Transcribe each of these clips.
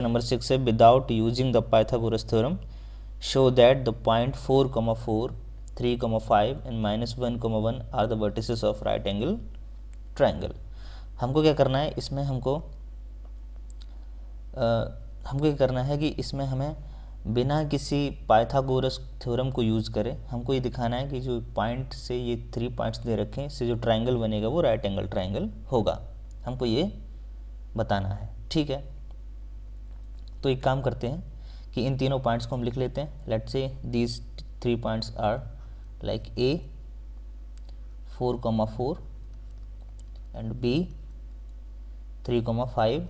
Number 6 है without using the Pythagoras theorem show that the point 4,4 3,5 and -1,1 are the vertices of right angle triangle. हमको क्या करना है इसमें, हमको क्या करना है कि इसमें हमें बिना किसी पाइथागोरस थ्योरम को यूज़ करें हमको ये दिखाना है कि जो पॉइंट से ये 3 पॉइंट्स दे रखे हैं इससे जो ट्रायंगल बनेगा वो राइट एंगल ट्रायंगल होगा, हमको ये बताना है। ठीक है, तो एक काम करते हैं कि इन तीनों पॉइंट्स को हम लिख लेते हैं। Let's say these 3 points are like A 4,4 and B 3,5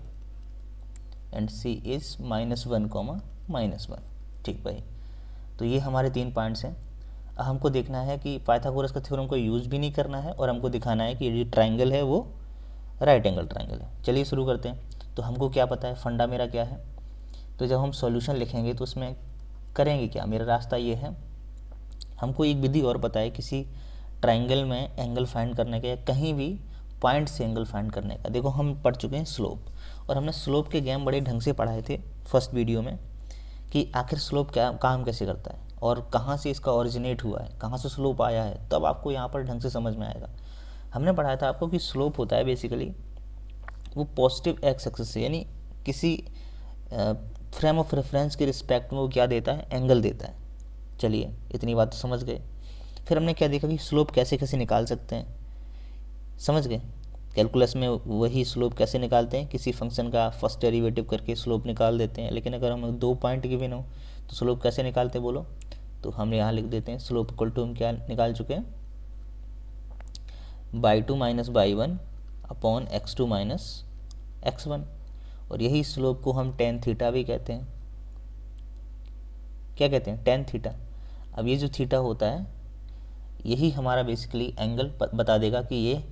and C is -1,-1। ठीक भाई, तो ये हमारे 3 पॉइंट्स हैं। अब हमको देखना है कि पाइथागोरस का थ्योरम को यूज़ भी नहीं करना है और हमको दिखाना है कि ये जो ट्रायंगल है वो राइट एंगल ट्रायंगल है। चलिए शुरू करते हैं। तो हमको क्या पता है, फंडा मेरा क्या है, तो जब हम सॉल्यूशन लिखेंगे तो उसमें करेंगे क्या, मेरा रास्ता ये है, हमको एक विधि और पता है किसी ट्रायंगल में एंगल फाइंड करने का या कहीं भी पॉइंट से एंगल फाइंड करने का। देखो हम पढ़ चुके हैं स्लोप, और हमने स्लोप के गेम बड़े ढंग से पढ़ाए थे फर्स्ट वीडियो में कि आखिर स्लोप क्या काम कैसे करता है और कहाँ से इसका ओरिजिनेट हुआ है, कहाँ से स्लोप आया है, तब आपको यहाँ पर ढंग से समझ में आएगा। हमने पढ़ाया था आपको कि स्लोप होता है बेसिकली वो पॉजिटिव एक्स एक्सिस से, यानी किसी फ्रेम ऑफ रेफरेंस के रिस्पेक्ट में वो क्या देता है, एंगल देता है। चलिए इतनी बात तो समझ गए। फिर हमने क्या देखा कि स्लोप कैसे कैसे निकाल सकते हैं, समझ गए। कैलकुलस में वही स्लोप कैसे निकालते हैं, किसी फंक्शन का फर्स्ट डेरिवेटिव करके स्लोप निकाल देते हैं। लेकिन अगर हम 2 पॉइंट गिवन हो तो स्लोप कैसे निकालते हैं बोलो, तो हम यहाँ लिख देते हैं स्लोप इक्वल टू हम क्या निकाल चुके हैं, y2 - y1 upon x2 - x1। और यही स्लोप को हम टेन थीटा भी कहते हैं। क्या कहते हैं, टेन थीटा। अब ये जो थीटा होता है यही हमारा बेसिकली एंगल बता देगा कि ये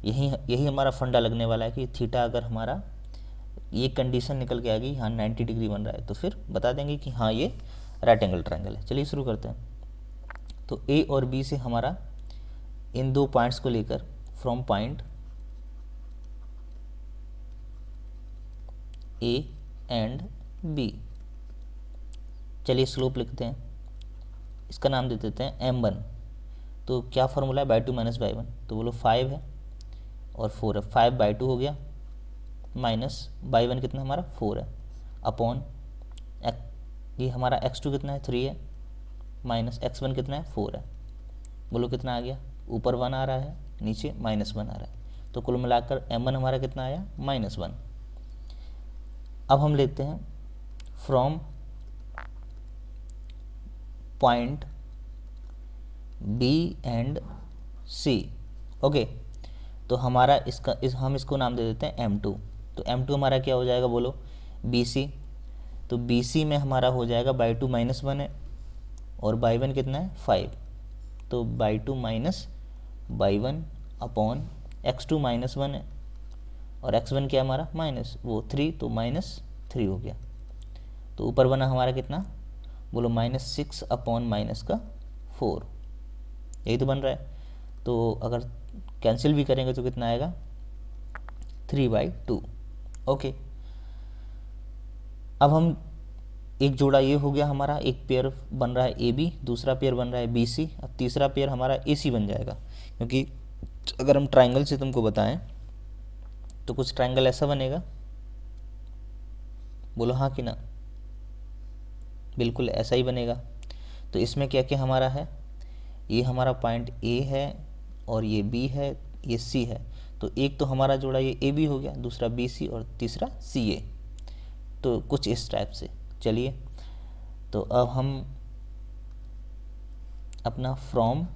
यही हमारा फंडा लगने वाला है कि थीटा अगर हमारा ये कंडीशन निकल के आ गई, हाँ 90 डिग्री बन रहा है, तो फिर बता देंगे कि हाँ ये राइट एंगल ट्रायंगल है। चलिए शुरू करते हैं। तो ए और बी से हमारा इन 2 पॉइंट्स को लेकर from point A and B, चलिए स्लोप लिखते हैं, इसका नाम दे देते हैं m1। तो क्या फार्मूला है, y2 - y1, तो बोलो 5 है और 4 है, 5/2 हो गया, माइनस y1 कितना हमारा 4 है, अपॉन ये हमारा x2 कितना है 3 है, माइनस x1 कितना है 4 है। बोलो कितना आ गया, ऊपर 1 आ रहा है, नीचे -1 आ रहा है, तो कुल मिलाकर m1 हमारा कितना आया -1। अब हम लेते हैं from point B and C। Okay, तो हमारा हम इसको नाम दे देते हैं M2। तो M2 हमारा क्या हो जाएगा बोलो, BC। तो BC में हमारा हो जाएगा y2 - 1 है और y1 कितना है 5, तो y2 - y1 अपॉन x2 - 1 है और x1 क्या हमारा -3, तो -3 हो गया। तो ऊपर बना हमारा कितना बोलो -6 अपॉन -4, यही तो बन रहा है। तो अगर कैंसिल भी करेंगे तो कितना आएगा 3/2। ओके, अब हम एक जोड़ा ये हो गया हमारा, एक पेयर बन रहा है AB, दूसरा पेयर बन रहा है BC, अब तीसरा पेयर हमारा AC बन जाएगा। क्योंकि अगर हम ट्रायंगल से तुमको बताएं तो कुछ ट्रायंगल ऐसा बनेगा, बोलो हाँ कि ना, बिल्कुल ऐसा ही बनेगा। तो इसमें क्या क्या हमारा है, ये हमारा पॉइंट A है और ये B है, ये C है। तो एक तो हमारा जोड़ा ये AB हो गया, दूसरा BC और तीसरा CA। तो कुछ इस टाइप से। चलिए, तो अब हम अपना फ्रॉम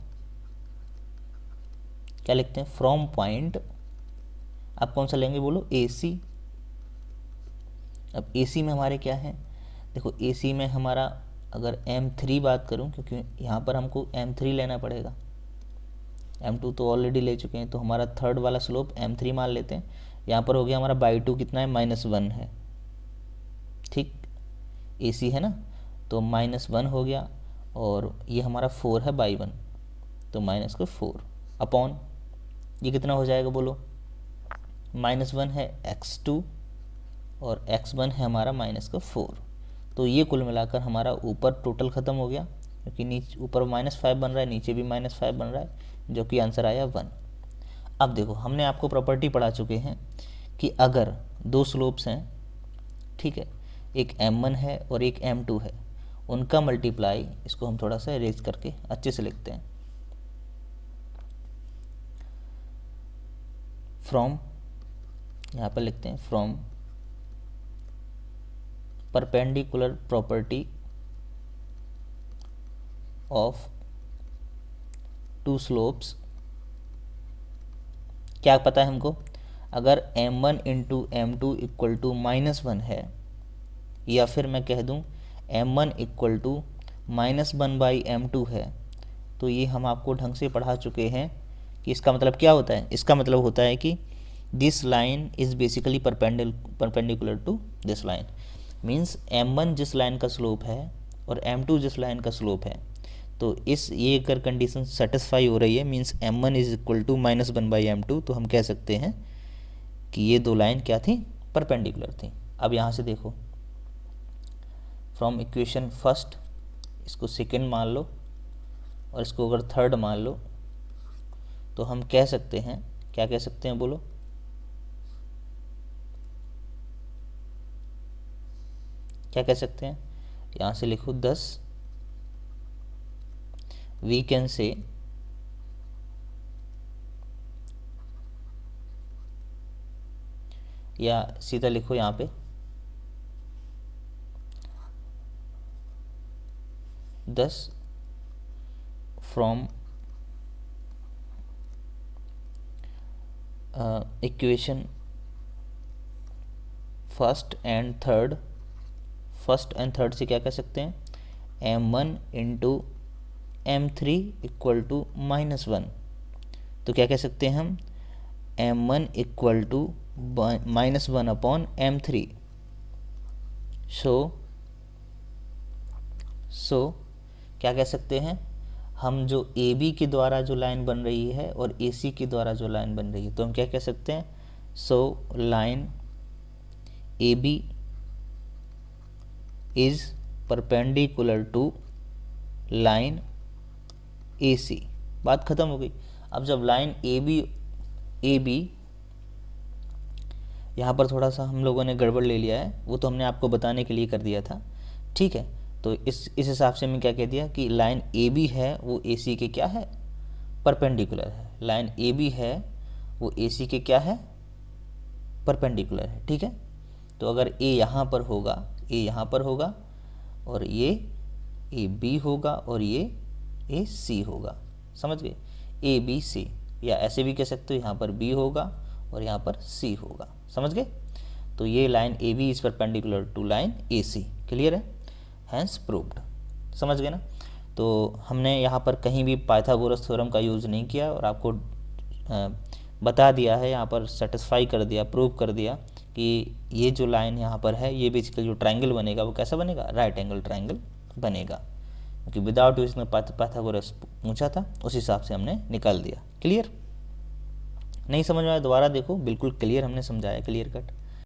क्या लिखते हैं, फ्रॉम पॉइंट, आप कौन सा लेंगे बोलो AC। अब AC में हमारे क्या है, देखो AC में हमारा अगर M3 बात करूं, क्योंकि यहाँ पर हमको M3 लेना पड़ेगा, M2 तो ऑलरेडी ले चुके हैं, तो हमारा थर्ड वाला स्लोप M3 मान लेते हैं। यहाँ पर हो गया हमारा y2 कितना है -1 है, ठीक, AC है ना, तो -1 हो गया और ये हमारा 4 है y1, तो -4 अपॉन ये कितना हो जाएगा बोलो, -1 है x2 और x1 है हमारा -4। तो ये कुल मिलाकर हमारा ऊपर टोटल ख़त्म हो गया, क्योंकि नीचे ऊपर -5 बन रहा है, नीचे भी -5 बन रहा है, जो कि आंसर आया 1। अब देखो, हमने आपको प्रॉपर्टी पढ़ा चुके हैं कि अगर दो स्लोप्स हैं, ठीक है, एक m1 है और एक m2 है, उनका मल्टीप्लाई, इसको हम थोड़ा सा इरेज करके अच्छे से लिखते हैं, फ्रॉम, यहाँ पर लिखते हैं from perpendicular property of two slopes. क्या पता है हमको, अगर m1 into m2 equal to -1 है, या फिर मैं कह दूं m1 इक्वल टू -1/m2 है, तो ये हम आपको ढंग से पढ़ा चुके हैं कि इसका मतलब क्या होता है। इसका मतलब होता है कि this line is basically perpendicular to this line, means m1 जिस लाइन का स्लोप है और m2 जिस लाइन का स्लोप है, तो ये अगर कंडीशन सेटिस्फाई हो रही है, means m1 is equal to -1/m2, तो हम कह सकते हैं कि ये दो लाइन क्या थी, परपेंडिकुलर थी। अब यहाँ से देखो, फ्रॉम इक्वेशन फर्स्ट, इसको सेकंड मान लो और इसको अगर थर्ड मान लो, तो हम कह सकते हैं, क्या कह सकते हैं बोलो, क्या कह सकते हैं, यहाँ से लिखो 10, वी कैन से या सीधा लिखो यहाँ पे 10 from equation first and third से क्या कह सकते हैं, m1 into m3 equal to -1, तो क्या कह सकते हैं हम, m1 इक्वल टू -1/m3। सो क्या कह सकते हैं हम, जो AB के द्वारा जो लाइन बन रही है और AC के द्वारा जो लाइन बन रही है, तो हम क्या कह सकते हैं, so line AB is perpendicular to line AC। बात खत्म हो गई। अब जब लाइन AB यहाँ पर थोड़ा सा हम लोगों ने गड़बड़ ले लिया है, वो तो हमने आपको बताने के लिए कर दिया था, ठीक है। तो इस हिसाब से मैं क्या कह दिया कि लाइन AB है वो AC के क्या है, परपेंडिकुलर है। लाइन AB है वो AC के क्या है, परपेंडिकुलर है, ठीक है। तो अगर A यहाँ पर होगा और ये AB होगा और ये AC होगा, समझ गए, ABC, या ऐसे भी कह सकते हो, यहाँ पर B होगा और यहाँ पर C होगा, समझ गए। तो ये line AB is perpendicular to line AC, clear है, हैंस प्रूव्ड, समझ गए ना। तो हमने यहाँ पर कहीं भी पाइथागोरस थ्योरम का यूज़ नहीं किया और आपको बता दिया है, यहाँ पर सेटिस्फाई कर दिया, प्रूव कर दिया कि ये जो लाइन यहाँ पर है, ये बेसिकली जो ट्रायंगल बनेगा वो कैसा बनेगा, राइट एंगल ट्रायंगल बनेगा, क्योंकि विदाउट यूजिंग पाइथागोरस पूछा था, उस हिसाब से हमने निकाल दिया। क्लियर, नहीं समझ में आया दोबारा देखो, बिल्कुल क्लियर हमने समझाया, क्लियर कट।